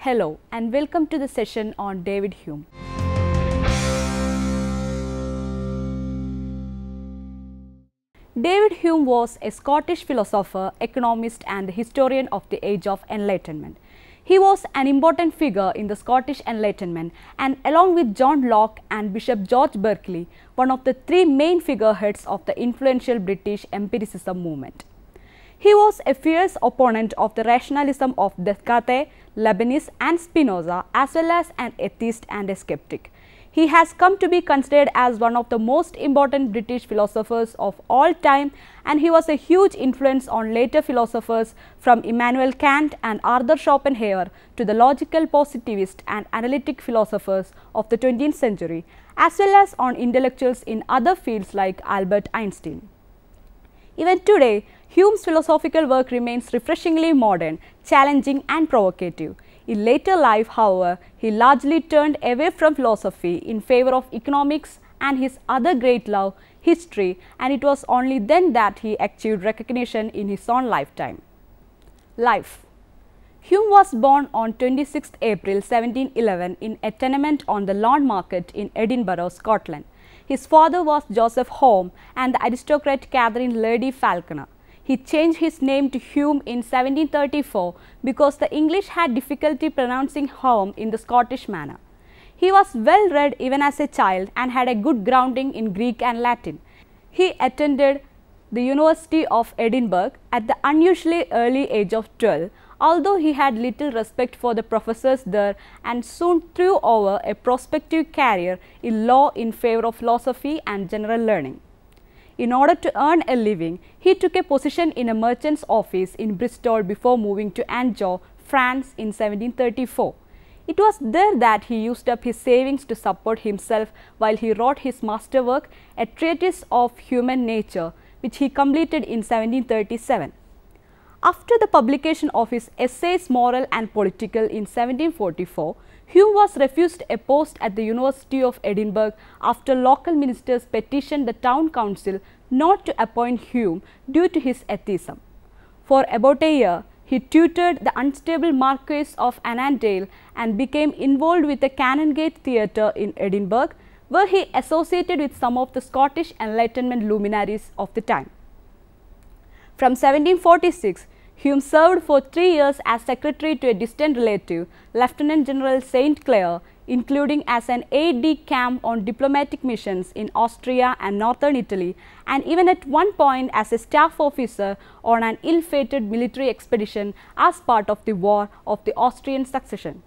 Hello and welcome to the session on David Hume. David Hume was a Scottish philosopher, economist and historian of the Age of Enlightenment. He was an important figure in the Scottish Enlightenment and along with John Locke and Bishop George Berkeley, one of the three main figureheads of the influential British empiricism movement. He was a fierce opponent of the rationalism of Descartes, Leibniz and Spinoza, as well as an atheist and a skeptic. He has come to be considered as one of the most important British philosophers of all time, and he was a huge influence on later philosophers from Immanuel Kant and Arthur Schopenhauer to the logical positivist and analytic philosophers of the 20th century, as well as on intellectuals in other fields like Albert Einstein. Even today, Hume's philosophical work remains refreshingly modern, challenging and provocative. In later life, however, he largely turned away from philosophy in favor of economics and his other great love, history, and it was only then that he achieved recognition in his own lifetime. Life. Hume was born on 26 April 1711 in a tenement on the Lawn Market in Edinburgh, Scotland. His father was Joseph Hume and the aristocrat Catherine Lady Falconer. He changed his name to Hume in 1734 because the English had difficulty pronouncing Hume in the Scottish manner. He was well read even as a child and had a good grounding in Greek and Latin. He attended the University of Edinburgh at the unusually early age of 12, although he had little respect for the professors there and soon threw over a prospective career in law in favor of philosophy and general learning. In order to earn a living, he took a position in a merchant's office in Bristol before moving to Angers, France in 1734. It was there that he used up his savings to support himself while he wrote his masterwork, A Treatise of Human Nature, which he completed in 1737. After the publication of his Essays Moral and Political in 1744, Hume was refused a post at the University of Edinburgh after local ministers petitioned the town council not to appoint Hume due to his atheism. For about a year, he tutored the unstable Marquess of Annandale and became involved with the Canongate Theatre in Edinburgh, where he associated with some of the Scottish Enlightenment luminaries of the time. From 1746, Hume served for 3 years as secretary to a distant relative, Lieutenant General St. Clair, including as an aide-de-camp on diplomatic missions in Austria and northern Italy, and even at one point as a staff officer on an ill-fated military expedition as part of the War of the Austrian Succession.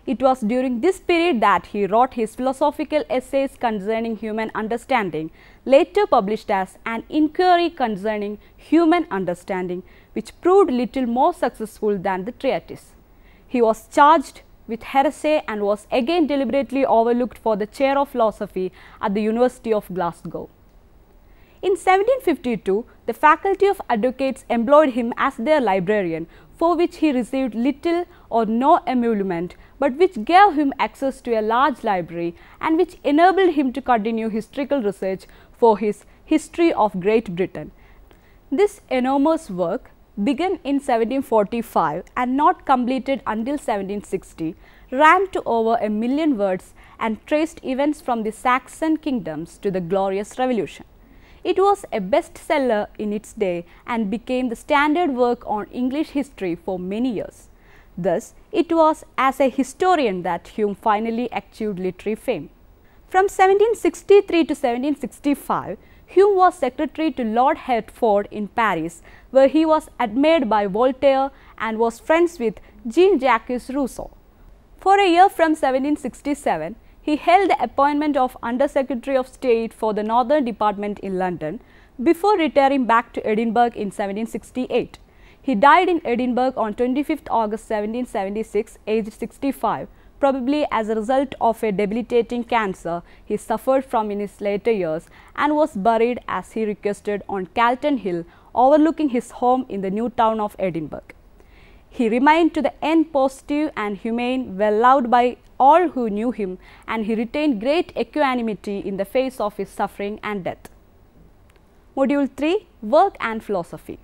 It was during this period that he wrote his philosophical essays concerning human understanding, later published as An Inquiry Concerning Human Understanding, which proved little more successful than the treatise. He was charged with heresy and was again deliberately overlooked for the chair of philosophy at the University of Glasgow. In 1752, the Faculty of Advocates employed him as their librarian, for which he received little or no emolument, but which gave him access to a large library and which enabled him to continue historical research for his History of Great Britain. This enormous work, begun in 1745 and not completed until 1760, ran to over 1 million words and traced events from the Saxon kingdoms to the Glorious Revolution. It was a bestseller in its day and became the standard work on English history for many years. Thus, it was as a historian that Hume finally achieved literary fame. From 1763 to 1765, Hume was secretary to Lord Hertford in Paris, where he was admired by Voltaire and was friends with Jean-Jacques Rousseau. For a year from 1767, he held the appointment of Under Secretary of State for the Northern Department in London before retiring back to Edinburgh in 1768. He died in Edinburgh on 25th August 1776, aged 65, probably as a result of a debilitating cancer he suffered from in his later years, and was buried as he requested on Calton Hill, overlooking his home in the new town of Edinburgh. He remained to the end positive and humane, well loved by all who knew him, and he retained great equanimity in the face of his suffering and death. Module 3: Work and Philosophy.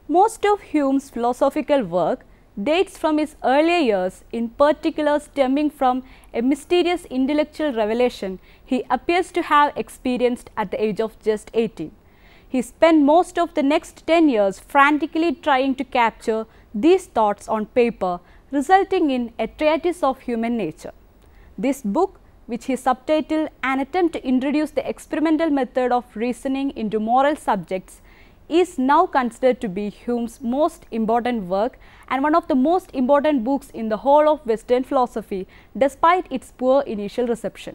Most of Hume's philosophical work dates from his earlier years, in particular stemming from a mysterious intellectual revelation he appears to have experienced at the age of just 18. He spent most of the next 10 years frantically trying to capture these thoughts on paper, resulting in a treatise of human nature. This book, which he subtitled An Attempt to Introduce the Experimental Method of Reasoning into Moral Subjects, is now considered to be Hume's most important work and one of the most important books in the whole of Western philosophy, despite its poor initial reception.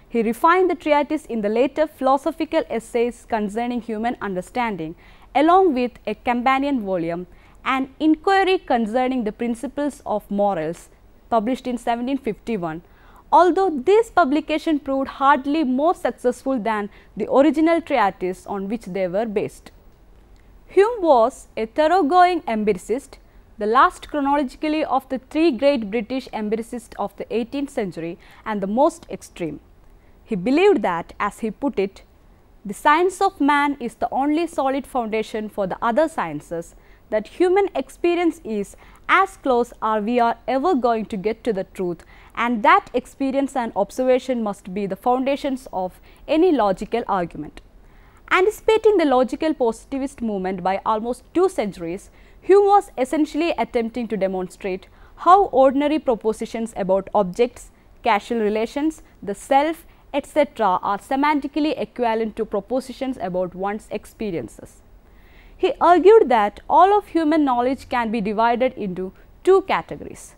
He refined the treatise in the later philosophical essays concerning human understanding, along with a companion volume, An Inquiry Concerning the Principles of Morals, published in 1751. Although this publication proved hardly more successful than the original treatise on which they were based. Hume was a thoroughgoing empiricist, the last chronologically of the three great British empiricists of the 18th century and the most extreme. He believed that, as he put it, the science of man is the only solid foundation for the other sciences, that human experience is as close as we are ever going to get to the truth, and that experience and observation must be the foundations of any logical argument. Anticipating the logical positivist movement by almost 2 centuries, Hume was essentially attempting to demonstrate how ordinary propositions about objects, causal relations, the self, etc. are semantically equivalent to propositions about one's experiences. He argued that all of human knowledge can be divided into 2 categories: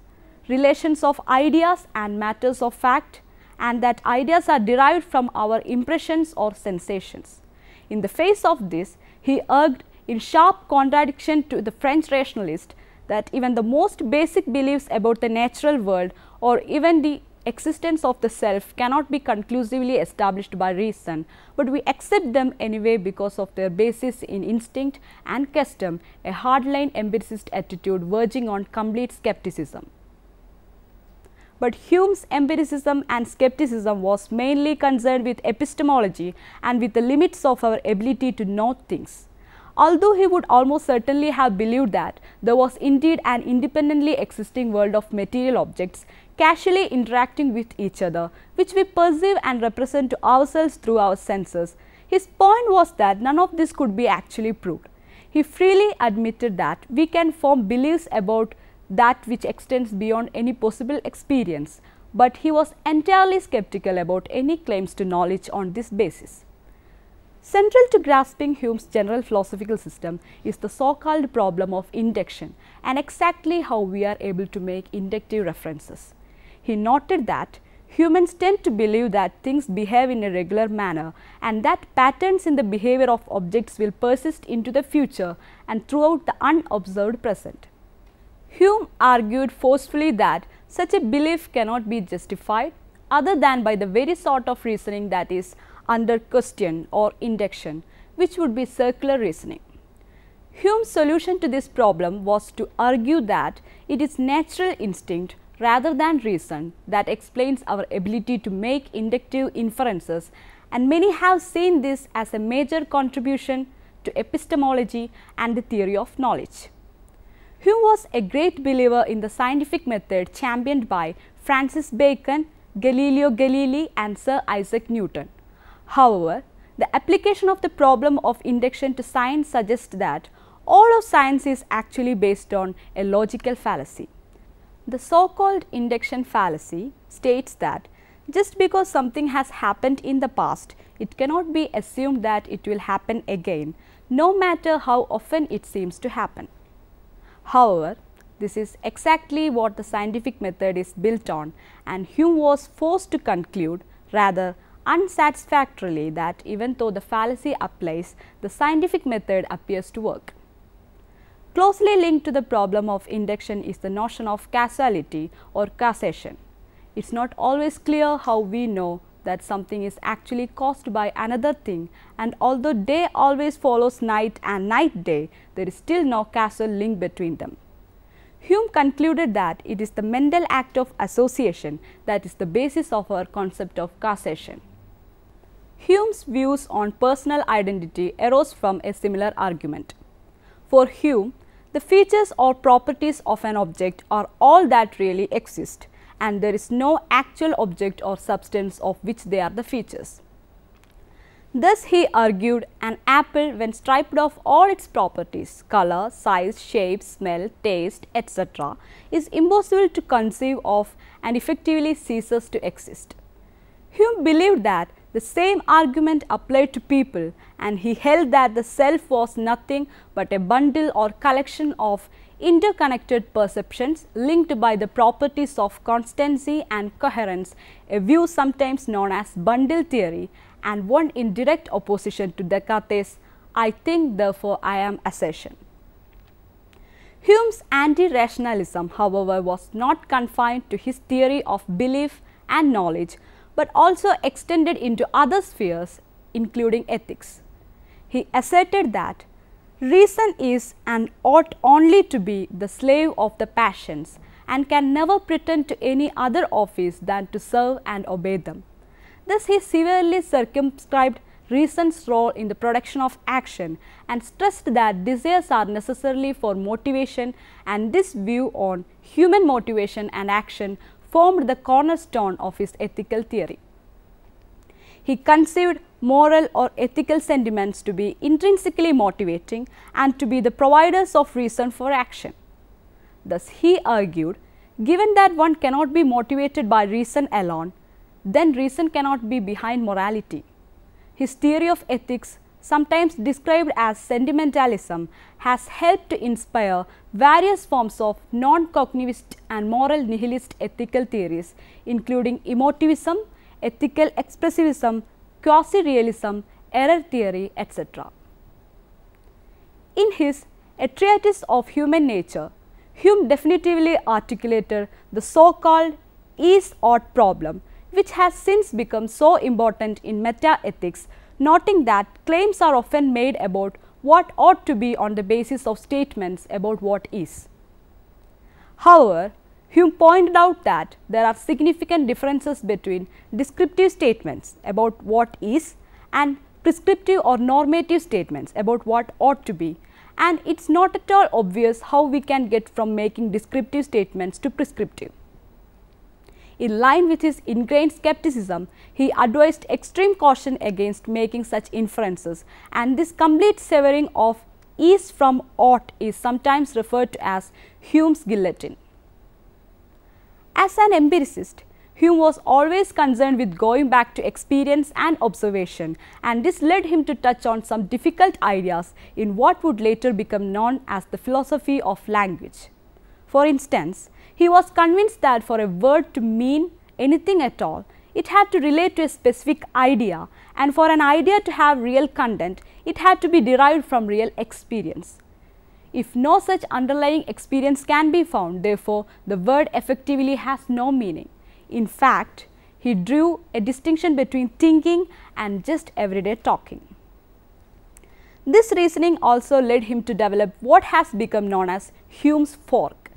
relations of ideas and matters of fact, and that ideas are derived from our impressions or sensations. In the face of this, he argued in sharp contradiction to the French rationalist that even the most basic beliefs about the natural world or even the existence of the self cannot be conclusively established by reason, but we accept them anyway because of their basis in instinct and custom, a hardline empiricist attitude verging on complete skepticism. But Hume's empiricism and skepticism was mainly concerned with epistemology and with the limits of our ability to know things. Although he would almost certainly have believed that there was indeed an independently existing world of material objects casually interacting with each other, which we perceive and represent to ourselves through our senses, his point was that none of this could be actually proved. He freely admitted that we can form beliefs about that which extends beyond any possible experience, but he was entirely skeptical about any claims to knowledge on this basis. Central to grasping Hume's general philosophical system is the so-called problem of induction and exactly how we are able to make inductive references. He noted that humans tend to believe that things behave in a regular manner and that patterns in the behavior of objects will persist into the future and throughout the unobserved present. Hume argued forcefully that such a belief cannot be justified other than by the very sort of reasoning that is under question or induction, which would be circular reasoning. Hume's solution to this problem was to argue that it is natural instinct rather than reason that explains our ability to make inductive inferences, and many have seen this as a major contribution to epistemology and the theory of knowledge. Hume was a great believer in the scientific method championed by Francis Bacon, Galileo Galilei and Sir Isaac Newton. However, the application of the problem of induction to science suggests that all of science is actually based on a logical fallacy. The so-called induction fallacy states that just because something has happened in the past, it cannot be assumed that it will happen again, no matter how often it seems to happen. However, this is exactly what the scientific method is built on, and Hume was forced to conclude, rather unsatisfactorily, that even though the fallacy applies, the scientific method appears to work. Closely linked to the problem of induction is the notion of causality or causation. It is not always clear how we know that something is actually caused by another thing, and although day always follows night and night day, there is still no causal link between them. Hume concluded that it is the mental act of association that is the basis of our concept of causation. Hume's views on personal identity arose from a similar argument. For Hume, The features or properties of an object are all that really exist, and there is no actual object or substance of which they are the features. Thus, he argued, an apple, when stripped of all its properties, color, size, shape, smell, taste, etc., is impossible to conceive of and effectively ceases to exist. Hume believed that the same argument applied to people, and he held that the self was nothing but a bundle or collection of interconnected perceptions linked by the properties of constancy and coherence, a view sometimes known as bundle theory, and one in direct opposition to Descartes' "I think, therefore I am" assertion. Hume's anti-rationalism, however, was not confined to his theory of belief and knowledge, but also extended into other spheres, including ethics. He asserted that reason is and ought only to be the slave of the passions, and can never pretend to any other office than to serve and obey them. Thus, he severely circumscribed reason's role in the production of action, and stressed that desires are necessarily for motivation, and this view on human motivation and action formed the cornerstone of his ethical theory. He conceived moral or ethical sentiments to be intrinsically motivating and to be the providers of reason for action. Thus, he argued, given that one cannot be motivated by reason alone, then reason cannot be behind morality. His theory of ethics, sometimes described as sentimentalism, has helped to inspire various forms of non-cognitivist and moral nihilist ethical theories, including emotivism, ethical expressivism, quasi-realism, error theory, etc. In his A Treatise of Human Nature, Hume definitively articulated the so-called is-ought problem, which has since become so important in meta-ethics, noting that claims are often made about what ought to be on the basis of statements about what is. However, Hume pointed out that there are significant differences between descriptive statements about what is and prescriptive or normative statements about what ought to be, and it is not at all obvious how we can get from making descriptive statements to prescriptive. In line with his ingrained skepticism, he advised extreme caution against making such inferences, and this complete severing of is from ought is sometimes referred to as Hume's guillotine. As an empiricist, Hume was always concerned with going back to experience and observation, and this led him to touch on some difficult ideas in what would later become known as the philosophy of language. For instance, he was convinced that for a word to mean anything at all, it had to relate to a specific idea, and for an idea to have real content, it had to be derived from real experience. If no such underlying experience can be found, therefore, the word effectively has no meaning. In fact, he drew a distinction between thinking and just everyday talking. This reasoning also led him to develop what has become known as Hume's fork.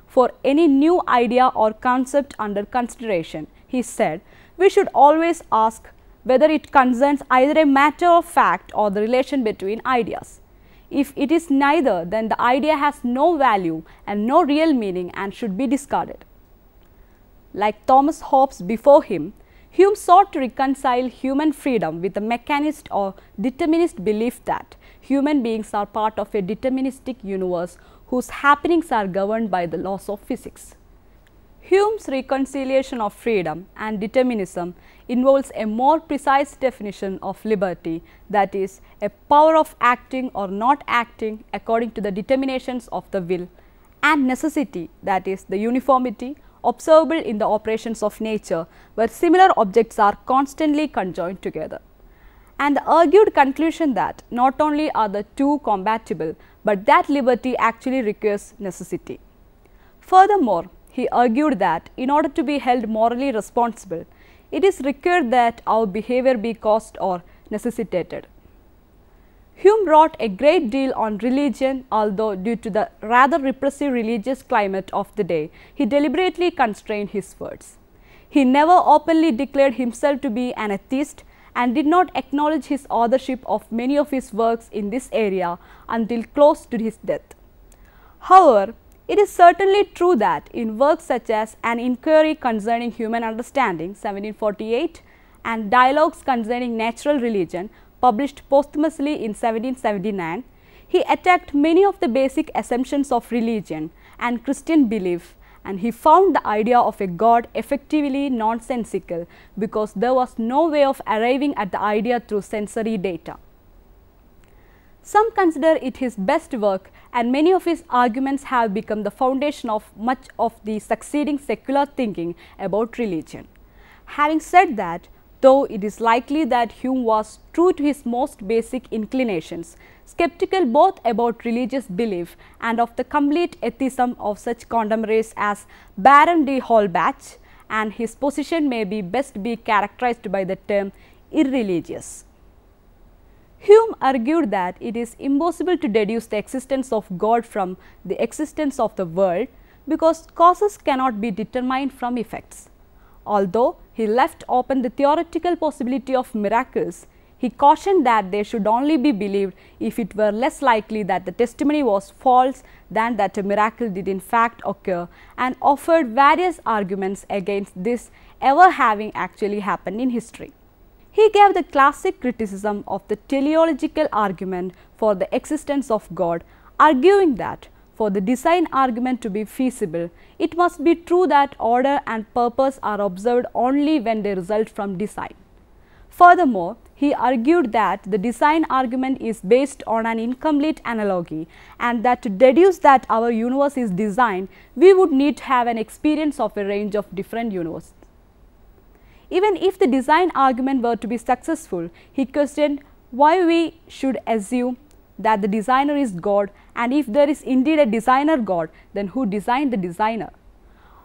For any new idea or concept under consideration, he said, we should always ask whether it concerns either a matter of fact or the relation between ideas. If it is neither, then the idea has no value and no real meaning and should be discarded. Like Thomas Hobbes before him, Hume sought to reconcile human freedom with the mechanist or determinist belief that human beings are part of a deterministic universe whose happenings are governed by the laws of physics. Hume's reconciliation of freedom and determinism involves a more precise definition of liberty, that is, a power of acting or not acting according to the determinations of the will, and necessity, that is, the uniformity observable in the operations of nature, where similar objects are constantly conjoined together. And the argued conclusion that not only are the two compatible, but that liberty actually requires necessity. Furthermore, he argued that in order to be held morally responsible, it is required that our behavior be caused or necessitated. Hume wrote a great deal on religion, although due to the rather repressive religious climate of the day, he deliberately constrained his words. He never openly declared himself to be an atheist and did not acknowledge his authorship of many of his works in this area until close to his death. However, it is certainly true that in works such as An Inquiry Concerning Human Understanding 1748 and Dialogues Concerning Natural Religion published posthumously in 1779, he attacked many of the basic assumptions of religion and Christian belief, and he found the idea of a God effectively nonsensical because there was no way of arriving at the idea through sensory data. Some consider it his best work, and many of his arguments have become the foundation of much of the succeeding secular thinking about religion. Having said that, though it is likely that Hume was true to his most basic inclinations, skeptical both about religious belief and of the complete atheism of such contemporaries as Baron de Holbach, and his position may be best be characterized by the term irreligious. Hume argued that it is impossible to deduce the existence of God from the existence of the world because causes cannot be determined from effects. Although he left open the theoretical possibility of miracles, he cautioned that they should only be believed if it were less likely that the testimony was false than that a miracle did in fact occur, and offered various arguments against this ever having actually happened in history. He gave the classic criticism of the teleological argument for the existence of God, arguing that for the design argument to be feasible, it must be true that order and purpose are observed only when they result from design. Furthermore, he argued that the design argument is based on an incomplete analogy, and that to deduce that our universe is designed, we would need to have an experience of a range of different universes. Even if the design argument were to be successful, he questioned why we should assume that the designer is God, and if there is indeed a designer God, then who designed the designer?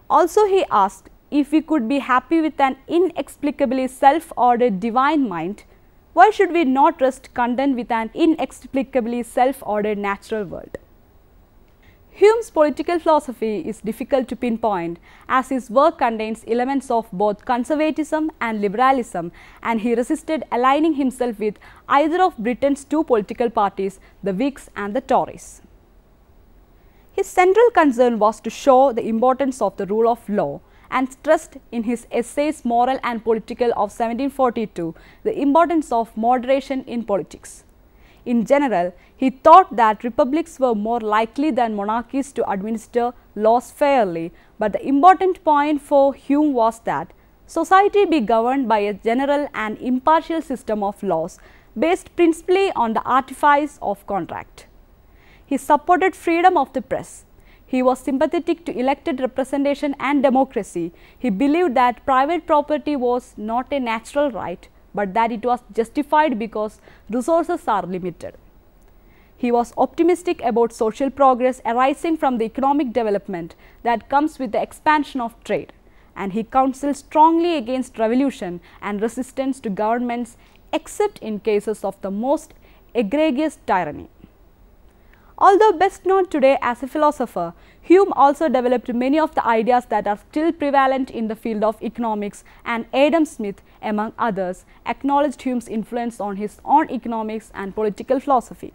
Also, he asked if we could be happy with an inexplicably self-ordered divine mind, why should we not rest content with an inexplicably self-ordered natural world? Hume's political philosophy is difficult to pinpoint, as his work contains elements of both conservatism and liberalism, and he resisted aligning himself with either of Britain's two political parties, the Whigs and the Tories. His central concern was to show the importance of the rule of law, and stressed in his essays Moral and Political of 1742 the importance of moderation in politics. In general, he thought that republics were more likely than monarchies to administer laws fairly, but the important point for Hume was that society be governed by a general and impartial system of laws based principally on the artifice of contract. He supported freedom of the press. He was sympathetic to elected representation and democracy. He believed that private property was not a natural right, but that it was justified because resources are limited. He was optimistic about social progress arising from the economic development that comes with the expansion of trade, and he counseled strongly against revolution and resistance to governments except in cases of the most egregious tyranny. Although best known today as a philosopher, Hume also developed many of the ideas that are still prevalent in the field of economics, and Adam Smith, among others, acknowledged Hume's influence on his own economics and political philosophy.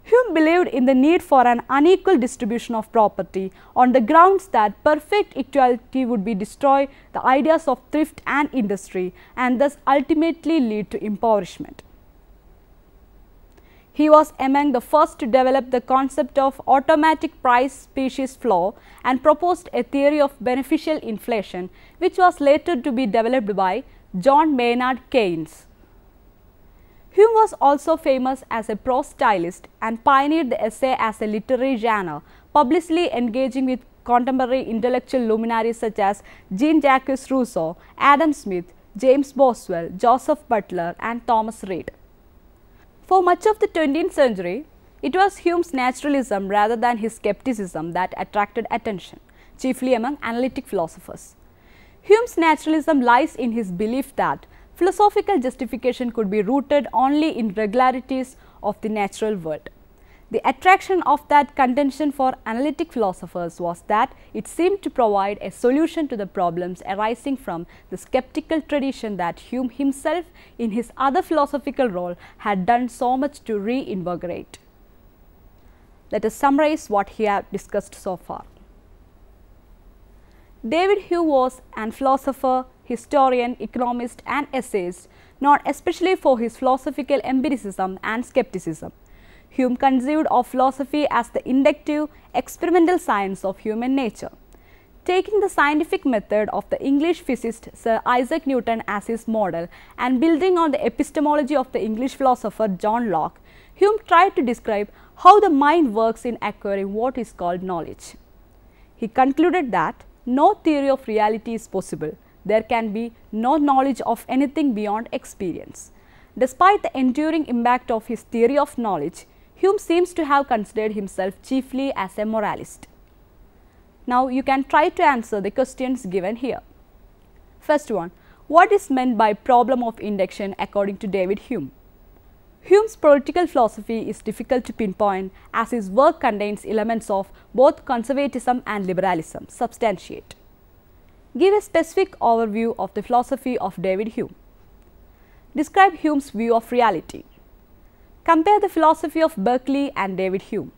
Hume believed in the need for an unequal distribution of property on the grounds that perfect equality would destroy the ideas of thrift and industry, and thus ultimately lead to impoverishment. He was among the first to develop the concept of automatic price species flow and proposed a theory of beneficial inflation, which was later to be developed by John Maynard Keynes. Hume was also famous as a prose stylist and pioneered the essay as a literary genre, publicly engaging with contemporary intellectual luminaries such as Jean-Jacques Rousseau, Adam Smith, James Boswell, Joseph Butler and Thomas Reid. For much of the 20th century, it was Hume's naturalism rather than his skepticism that attracted attention, chiefly among analytic philosophers. Hume's naturalism lies in his belief that philosophical justification could be rooted only in regularities of the natural world. The attraction of that contention for analytic philosophers was that it seemed to provide a solution to the problems arising from the skeptical tradition that Hume himself, in his other philosophical role, had done so much to reinvigorate. Let us summarize what we have discussed so far. David Hume was an philosopher, historian, economist and essayist, known especially for his philosophical empiricism and skepticism. Hume conceived of philosophy as the inductive, experimental science of human nature. Taking the scientific method of the English physicist Sir Isaac Newton as his model and building on the epistemology of the English philosopher John Locke, Hume tried to describe how the mind works in acquiring what is called knowledge. He concluded that no theory of reality is possible. There can be no knowledge of anything beyond experience. Despite the enduring impact of his theory of knowledge, Hume seems to have considered himself chiefly as a moralist. Now, you can try to answer the questions given here. First one, what is meant by problem of induction according to David Hume? Hume's political philosophy is difficult to pinpoint as his work contains elements of both conservatism and liberalism. Substantiate. Give a specific overview of the philosophy of David Hume. Describe Hume's view of reality. Compare the philosophy of Berkeley and David Hume.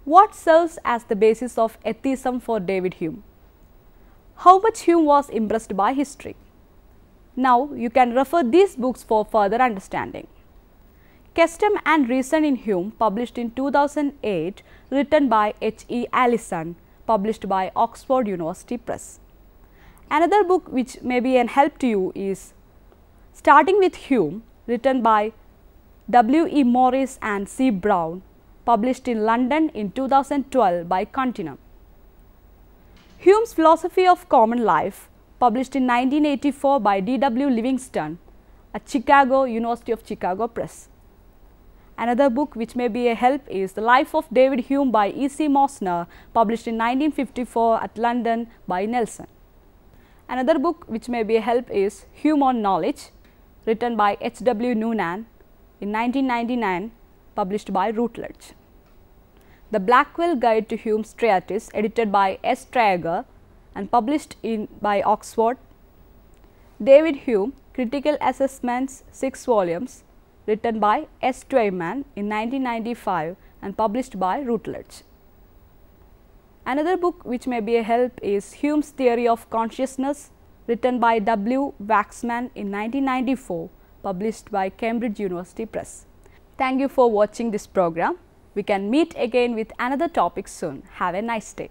What serves as the basis of atheism for David Hume? How much Hume was impressed by history? Now, you can refer these books for further understanding. Custom and Reason in Hume, published in 2008, written by H.E. Allison, published by Oxford University Press. Another book which may be an help to you is Starting with Hume, written by W.E. Morris and C. Brown, published in London in 2012 by Continuum. Hume's Philosophy of Common Life, published in 1984 by D.W. Livingston at Chicago, University of Chicago Press. Another book which may be a help is The Life of David Hume by E.C. Mosner, published in 1954 at London by Nelson. Another book which may be a help is Hume on Knowledge, written by H.W. Noonan in 1999, published by Routledge. The Blackwell Guide to Hume's Treatise, edited by S. Traeger and published by Oxford. David Hume, Critical Assessments, 6 volumes, written by S. Twayman in 1995 and published by Routledge. Another book which may be a help is Hume's Theory of Consciousness, written by W. Waxman in 1994, published by Cambridge University Press. Thank you for watching this program. We can meet again with another topic soon. Have a nice day.